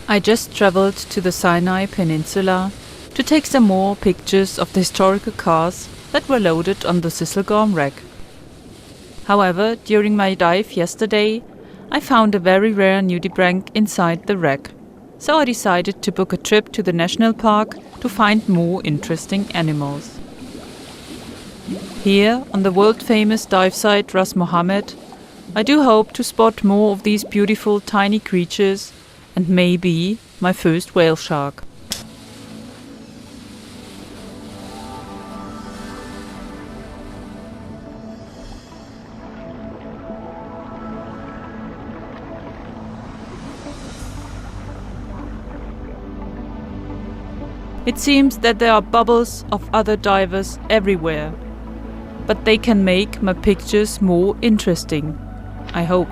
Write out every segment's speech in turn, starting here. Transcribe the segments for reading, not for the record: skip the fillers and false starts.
I just traveled to the Sinai Peninsula to take some more pictures of the historical cars that were loaded on the Sisselgorm wreck. However, during my dive yesterday, I found a very rare nudibranch inside the wreck, so I decided to book a trip to the national park to find more interesting animals. Here, on the world-famous dive site Ras Mohammed, I do hope to spot more of these beautiful tiny creatures and maybe my first whale shark. It seems that there are bubbles of other divers everywhere, but they can make my pictures more interesting, I hope.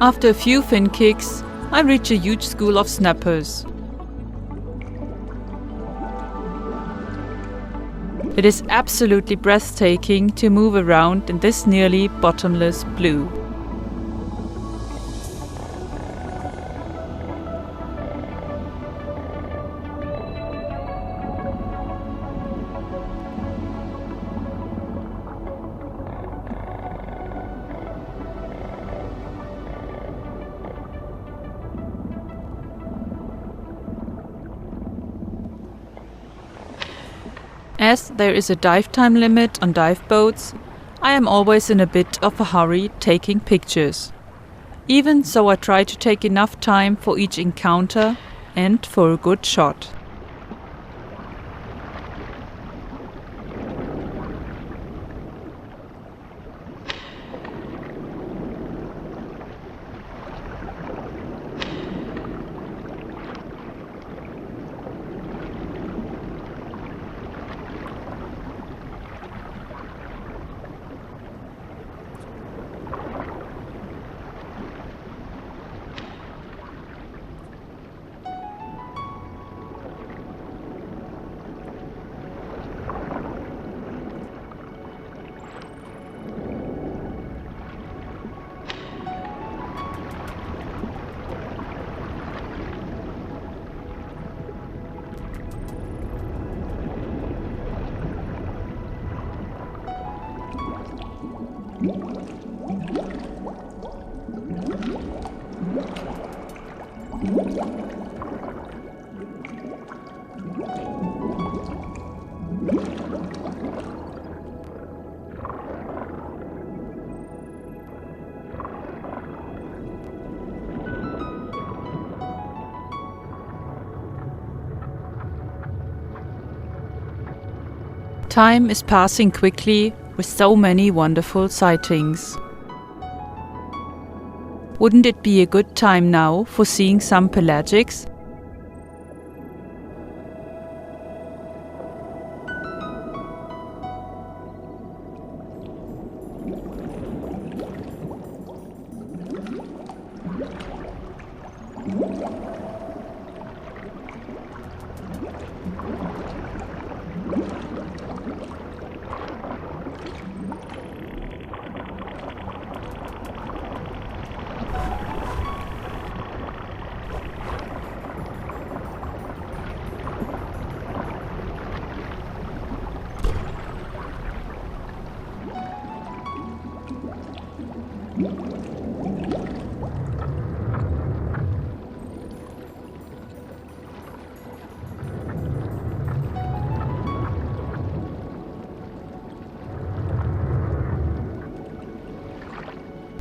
After a few fin kicks, I reach a huge school of snappers. It is absolutely breathtaking to move around in this nearly bottomless blue. As there is a dive time limit on dive boats, I am always in a bit of a hurry taking pictures. Even so, I try to take enough time for each encounter and for a good shot. Time is passing quickly with so many wonderful sightings. Wouldn't it be a good time now for seeing some pelagics?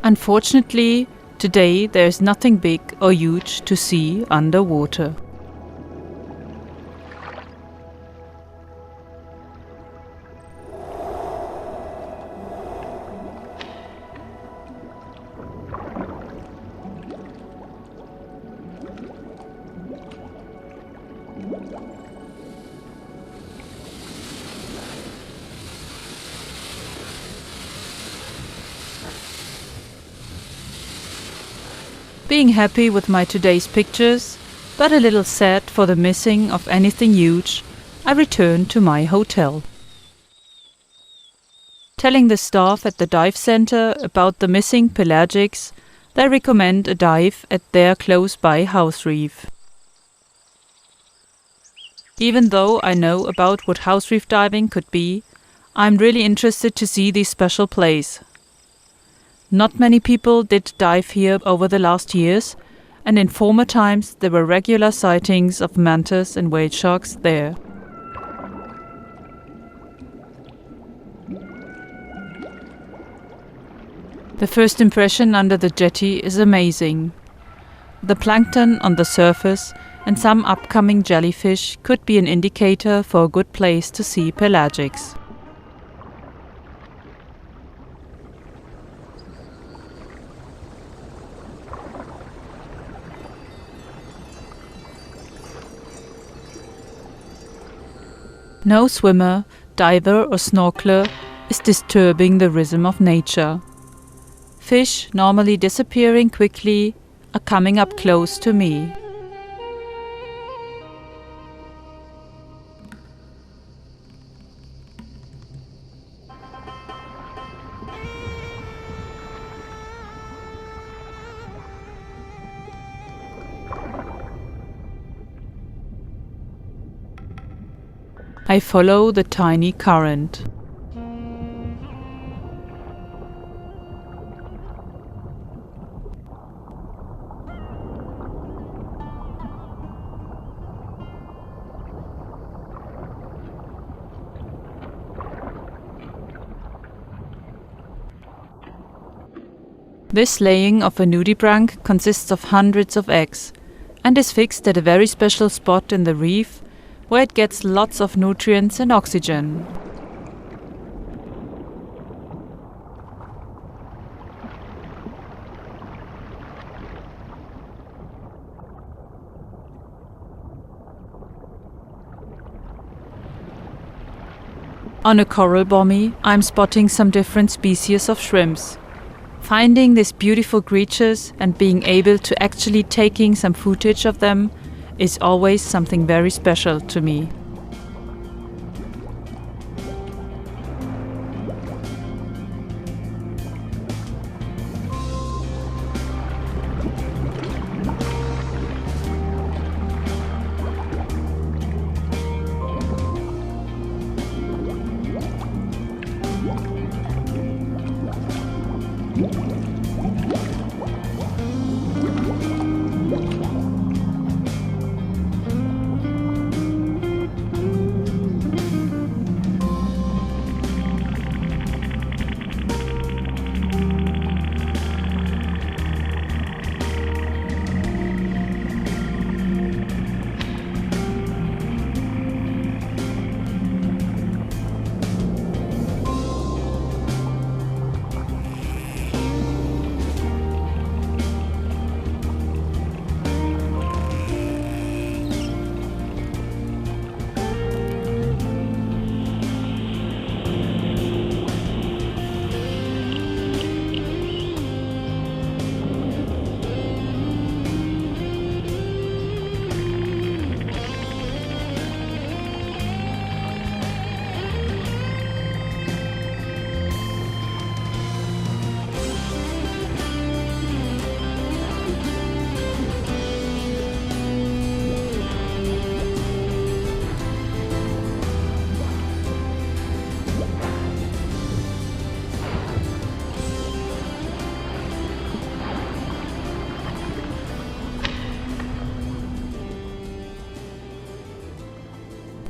Unfortunately, today there is nothing big or huge to see underwater. Being happy with my today's pictures, but a little sad for the missing of anything huge, I returned to my hotel. Telling the staff at the dive center about the missing pelagics, they recommend a dive at their close-by house reef. Even though I know about what house reef diving could be, I'm really interested to see this special place. Not many people did dive here over the last years, and in former times there were regular sightings of mantas and whale sharks there. The first impression under the jetty is amazing. The plankton on the surface and some upcoming jellyfish could be an indicator for a good place to see pelagics. No swimmer, diver or snorkeler is disturbing the rhythm of nature. Fish, normally disappearing quickly, are coming up close to me. I follow the tiny current. This laying of a nudibranch consists of hundreds of eggs and is fixed at a very special spot in the reef where it gets lots of nutrients and oxygen. On a coral bommy, I'm spotting some different species of shrimps. Finding these beautiful creatures and being able to actually taking some footage of them is always something very special to me.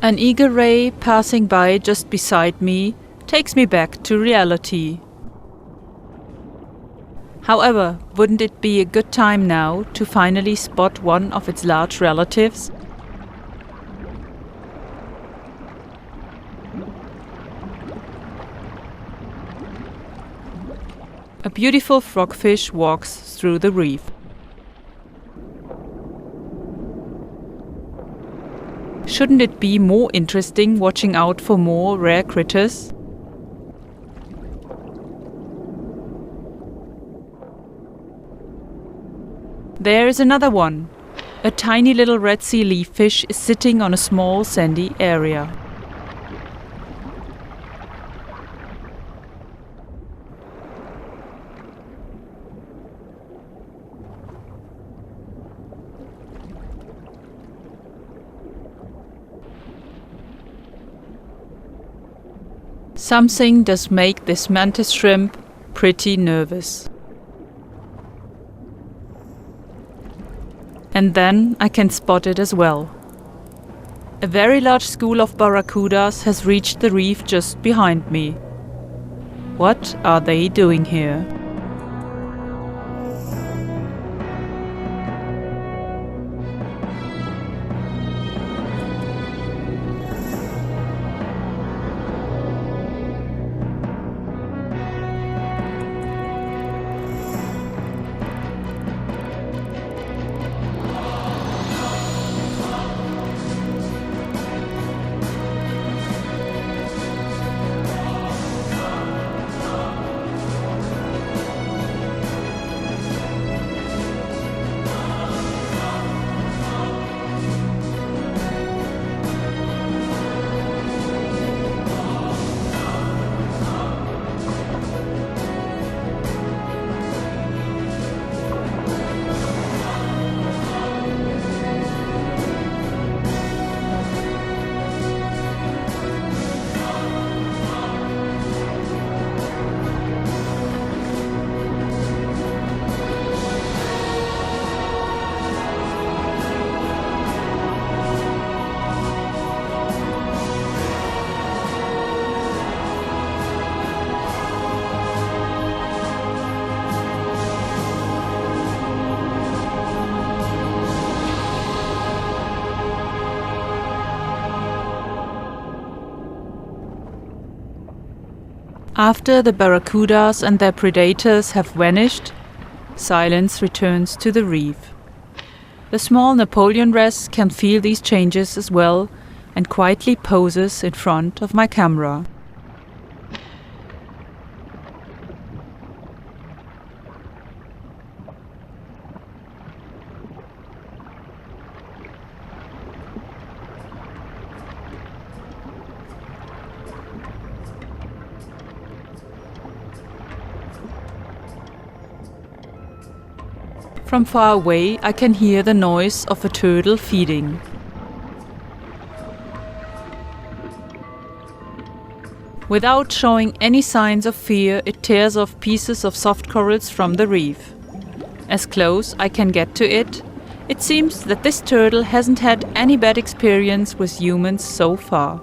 An eagle ray passing by just beside me takes me back to reality. However, wouldn't it be a good time now to finally spot one of its large relatives? A beautiful frogfish walks through the reef. Shouldn't it be more interesting watching out for more rare critters? There is another one. A tiny little red sea leaf fish is sitting on a small sandy area. Something does make this mantis shrimp pretty nervous. And then I can spot it as well. A very large school of barracudas has reached the reef just behind me. What are they doing here? After the barracudas and their predators have vanished, silence returns to the reef. The small Napoleon wres can feel these changes as well and quietly poses in front of my camera. From far away I can hear the noise of a turtle feeding. Without showing any signs of fear, it tears off pieces of soft corals from the reef. As close I can get to it, it seems that this turtle hasn't had any bad experience with humans so far.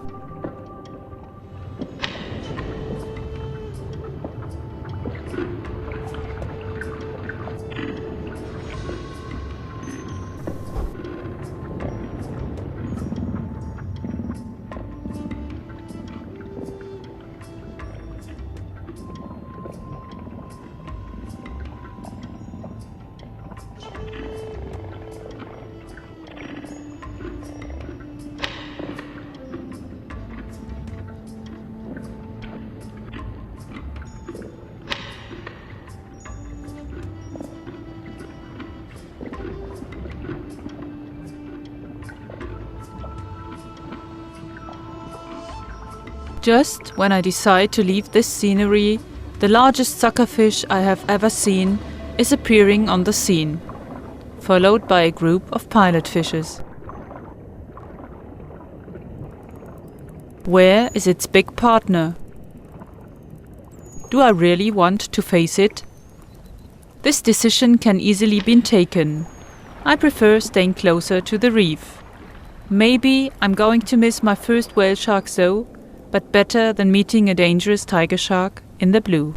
Just when I decide to leave this scenery, the largest suckerfish I have ever seen is appearing on the scene, followed by a group of pilot fishes. Where is its big partner? Do I really want to face it? This decision can easily be taken. I prefer staying closer to the reef. Maybe I'm going to miss my first whale shark though, but better than meeting a dangerous tiger shark in the blue.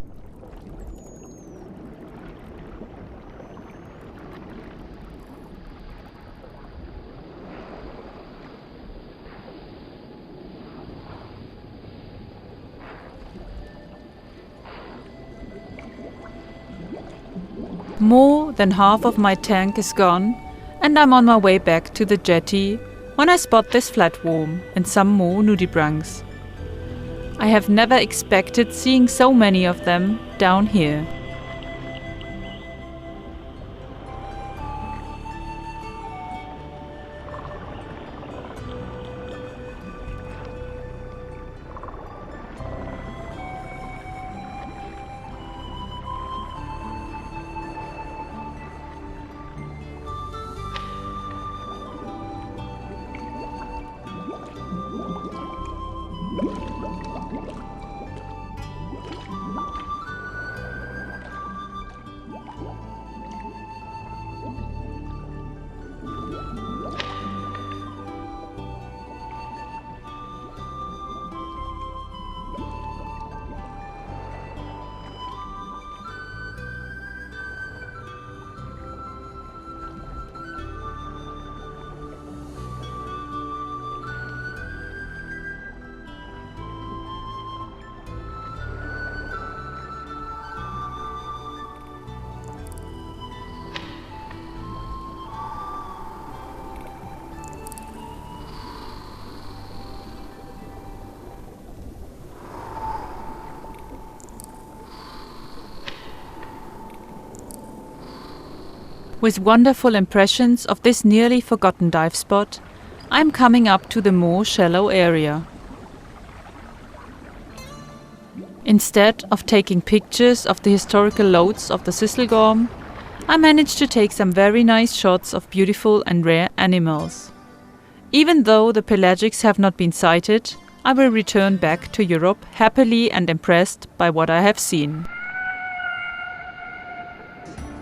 More than half of my tank is gone, and I'm on my way back to the jetty when I spot this flatworm and some more nudibranchs. I have never expected seeing so many of them down here. With wonderful impressions of this nearly forgotten dive spot, I am coming up to the more shallow area. Instead of taking pictures of the historical lodes of the Sisselgorm, I managed to take some very nice shots of beautiful and rare animals. Even though the pelagics have not been sighted, I will return back to Europe happily and impressed by what I have seen.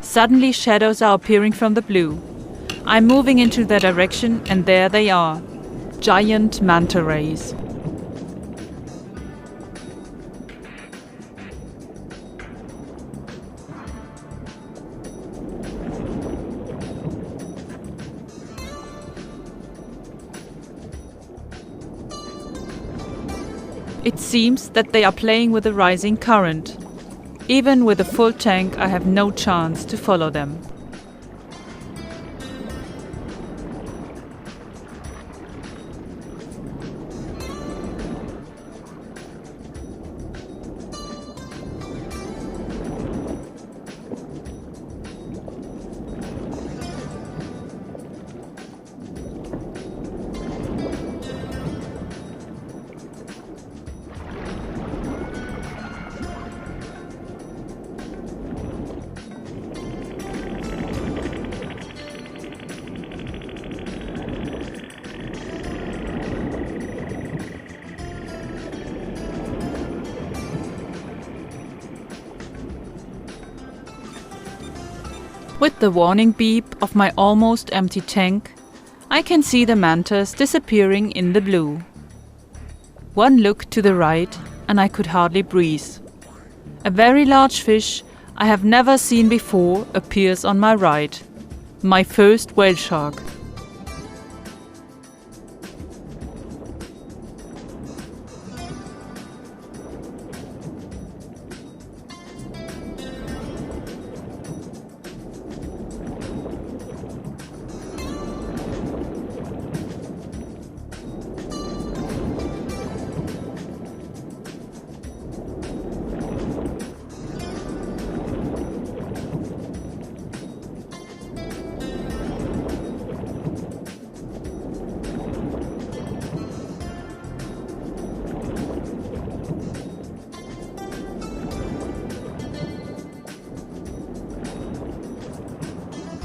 Suddenly shadows are appearing from the blue. I'm moving into their direction and there they are. Giant manta rays. It seems that they are playing with the rising current. Even with a full tank, I have no chance to follow them. With the warning beep of my almost empty tank, I can see the mantas disappearing in the blue. One look to the right and I could hardly breathe. A very large fish I have never seen before appears on my right. My first whale shark.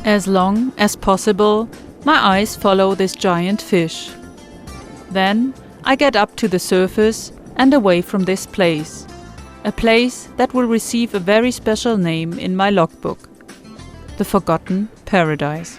As long as possible, my eyes follow this giant fish. Then I get up to the surface and away from this place. A place that will receive a very special name in my logbook. The Forgotten Paradise.